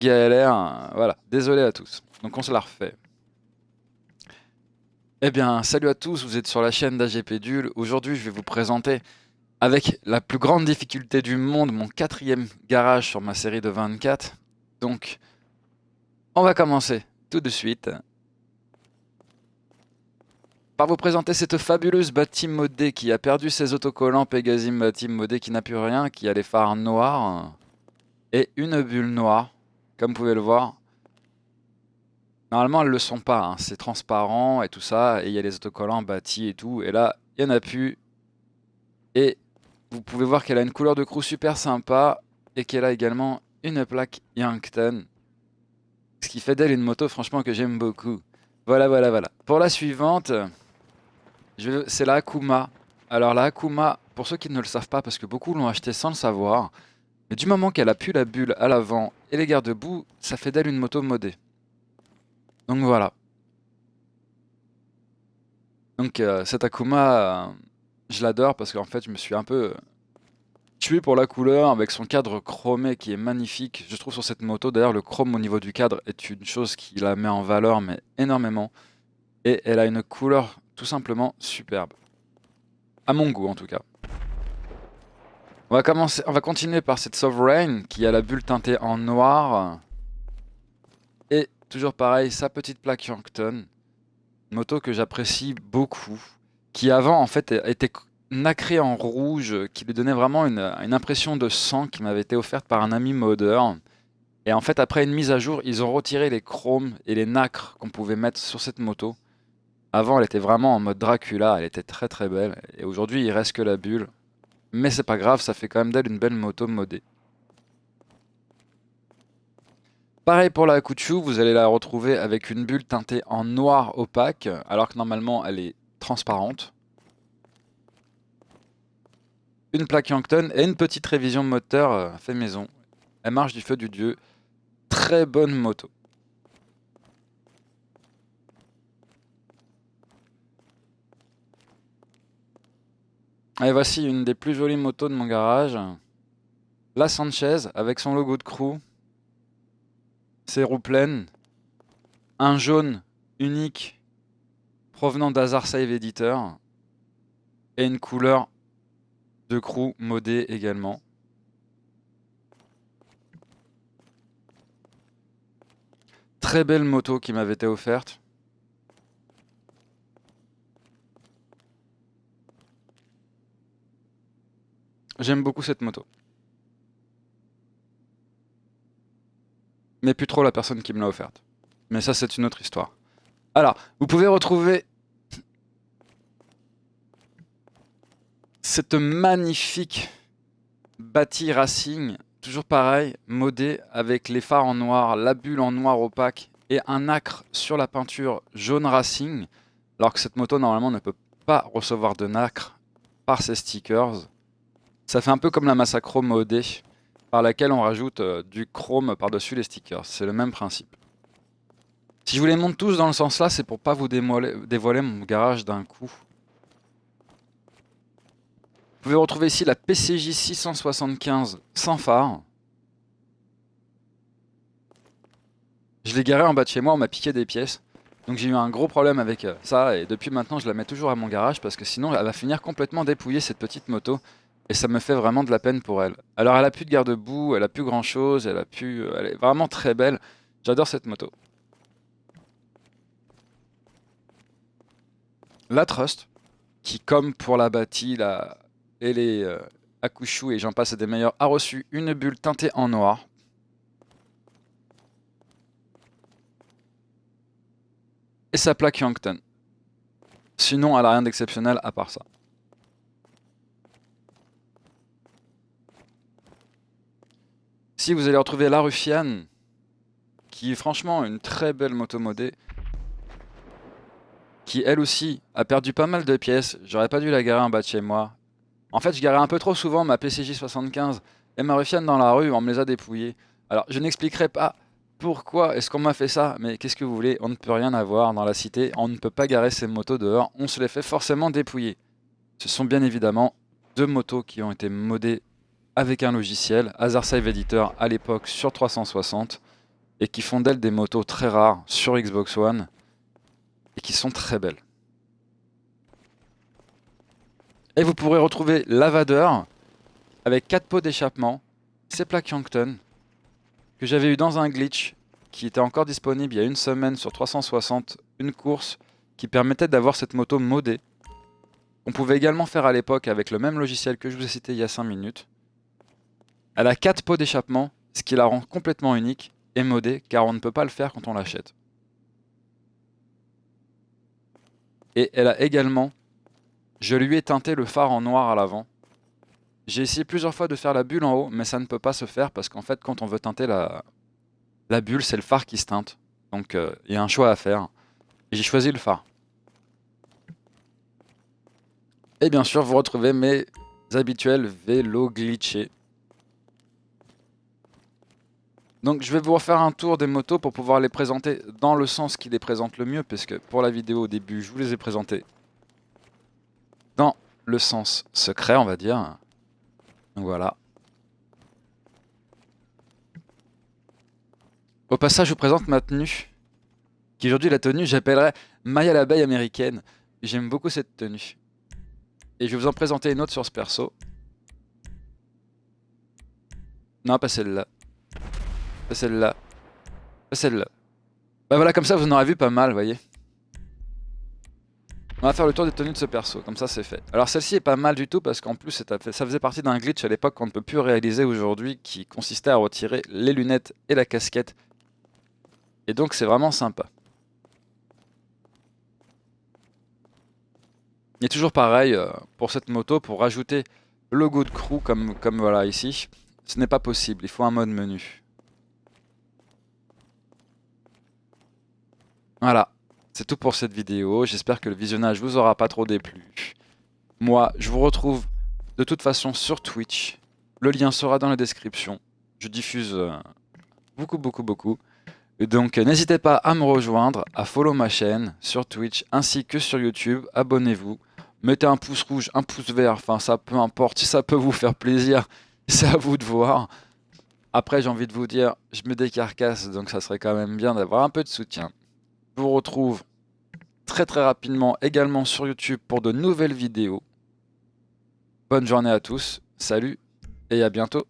galère, voilà, désolé à tous. Donc on se la refait. Eh bien, salut à tous, vous êtes sur la chaîne d'AGPDule. Aujourd'hui, je vais vous présenter, avec la plus grande difficulté du monde, mon quatrième garage sur ma série de 24. Donc, on va commencer tout de suite par vous présenter cette fabuleuse bâtime modée qui a perdu ses autocollants Pegasim bâtime modée, qui n'a plus rien, qui a les phares noirs et une bulle noire, comme vous pouvez le voir. Normalement, elles le sont pas, hein. C'est transparent et tout ça, et il y a les autocollants bâtis et tout. Et là, il n'y en a plus. Et vous pouvez voir qu'elle a une couleur de crew super sympa et qu'elle a également une plaque Yankton. Ce qui fait d'elle une moto, franchement, que j'aime beaucoup. Voilà, voilà, voilà. Pour la suivante, c'est la Akuma. Alors, la Akuma, pour ceux qui ne le savent pas, parce que beaucoup l'ont acheté sans le savoir, mais du moment qu'elle a pu la bulle à l'avant et les garde-boue, ça fait d'elle une moto modée. Donc voilà. Donc cette Akuma, je l'adore parce qu'en fait je me suis un peu tué pour la couleur avec son cadre chromé qui est magnifique. Je trouve sur cette moto, d'ailleurs le chrome au niveau du cadre est une chose qui la met en valeur mais énormément. Et elle a une couleur tout simplement superbe. À mon goût en tout cas. On va continuer par cette Sovereign qui a la bulle teintée en noir. Et toujours pareil, sa petite plaque Yankton. Moto que j'apprécie beaucoup, qui avant en fait était nacrée en rouge, qui lui donnait vraiment une impression de sang qui m'avait été offerte par un ami modeur. Et en fait après une mise à jour, ils ont retiré les chromes et les nacres qu'on pouvait mettre sur cette moto. Avant elle était vraiment en mode Dracula, elle était très très belle. Et aujourd'hui il reste que la bulle. Mais c'est pas grave, ça fait quand même d'elle une belle moto modée. Pareil pour la Akuchu, vous allez la retrouver avec une bulle teintée en noir opaque, alors que normalement elle est transparente. Une plaque Yankton et une petite révision moteur fait maison. Elle marche du feu du dieu. Très bonne moto. Et voici une des plus jolies motos de mon garage. La Sanchez avec son logo de crew. Ses roues pleines. Un jaune unique provenant d'Hazard Save Editor. Et une couleur de crew modée également. Très belle moto qui m'avait été offerte. J'aime beaucoup cette moto. Mais plus trop la personne qui me l'a offerte. Mais ça, c'est une autre histoire. Alors, vous pouvez retrouver cette magnifique bâti Racing, toujours pareil, modé avec les phares en noir, la bulle en noir opaque et un acre sur la peinture jaune Racing, alors que cette moto normalement ne peut pas recevoir de nacre par ses stickers. Ça fait un peu comme la Massacro modée, par laquelle on rajoute du chrome par-dessus les stickers. C'est le même principe. Si je vous les montre tous dans le sens là, c'est pour pas vous dévoiler mon garage d'un coup. Vous pouvez retrouver ici la PCJ 675 sans phare. Je l'ai garée en bas de chez moi, on m'a piqué des pièces. Donc j'ai eu un gros problème avec ça et depuis maintenant je la mets toujours à mon garage parce que sinon elle va finir complètement dépouillée cette petite moto. Et ça me fait vraiment de la peine pour elle. Alors elle a plus de garde-boue, elle a plus grand chose, elle est vraiment très belle. J'adore cette moto. La Trust, qui comme pour la Bati et les Akushu et j'en passe et des meilleurs, a reçu une bulle teintée en noir. Et sa plaque Yankton. Sinon, elle a rien d'exceptionnel à part ça. Si vous allez retrouver la Ruffian, qui est franchement une très belle moto modée, qui elle aussi a perdu pas mal de pièces. J'aurais pas dû la garer en bas de chez moi. En fait, je garais un peu trop souvent ma PCJ 75 et ma Ruffian dans la rue, on me les a dépouillées. Alors, je n'expliquerai pas pourquoi est-ce qu'on m'a fait ça, mais qu'est-ce que vous voulez, on ne peut rien avoir dans la cité, on ne peut pas garer ces motos dehors, on se les fait forcément dépouiller. Ce sont bien évidemment deux motos qui ont été modées avec un logiciel, Hazard Save Editor à l'époque sur 360. et qui font d'elles des motos très rares sur Xbox One et qui sont très belles. Et vous pourrez retrouver Lavadeur avec 4 pots d'échappement, ces plaques Yankton que j'avais eu dans un glitch qui était encore disponible il y a une semaine sur 360, une course qui permettait d'avoir cette moto modée. On pouvait également faire à l'époque avec le même logiciel que je vous ai cité il y a 5 minutes. Elle a 4 pots d'échappement, ce qui la rend complètement unique et modée car on ne peut pas le faire quand on l'achète. Et elle a également, je lui ai teinté le phare en noir à l'avant. J'ai essayé plusieurs fois de faire la bulle en haut, mais ça ne peut pas se faire parce qu'en fait, quand on veut teinter la bulle, c'est le phare qui se teinte. Donc, il y a un choix à faire. Et j'ai choisi le phare. Et bien sûr, vous retrouvez mes habituels vélos glitchés. Donc, je vais vous refaire un tour des motos pour pouvoir les présenter dans le sens qui les présente le mieux, puisque pour la vidéo au début, je vous les ai présentés dans le sens secret, on va dire. Donc voilà. Au passage, je vous présente ma tenue, qui aujourd'hui la tenue, j'appellerais Maya l'abeille américaine. J'aime beaucoup cette tenue. Et je vais vous en présenter une autre sur ce perso. Non, pas celle-là. Pas celle-là. Pas celle-là. Bah voilà, comme ça vous en aurez vu pas mal, vous voyez. On va faire le tour des tenues de ce perso, comme ça c'est fait. Alors celle-ci est pas mal du tout parce qu'en plus ça faisait partie d'un glitch à l'époque qu'on ne peut plus réaliser aujourd'hui qui consistait à retirer les lunettes et la casquette. Et donc c'est vraiment sympa. Il est toujours pareil pour cette moto, pour rajouter le logo de crew comme voilà ici. Ce n'est pas possible, il faut un mode menu. Voilà, c'est tout pour cette vidéo. J'espère que le visionnage vous aura pas trop déplu. Moi, je vous retrouve de toute façon sur Twitch. Le lien sera dans la description. Je diffuse beaucoup. Et donc n'hésitez pas à me rejoindre, à follow ma chaîne sur Twitch ainsi que sur YouTube. Abonnez-vous. Mettez un pouce rouge, un pouce vert, enfin ça peu importe. Si ça peut vous faire plaisir, c'est à vous de voir. Après j'ai envie de vous dire, je me décarcasse donc ça serait quand même bien d'avoir un peu de soutien. Je vous retrouve très rapidement également sur YouTube pour de nouvelles vidéos. Bonne journée à tous, salut et à bientôt.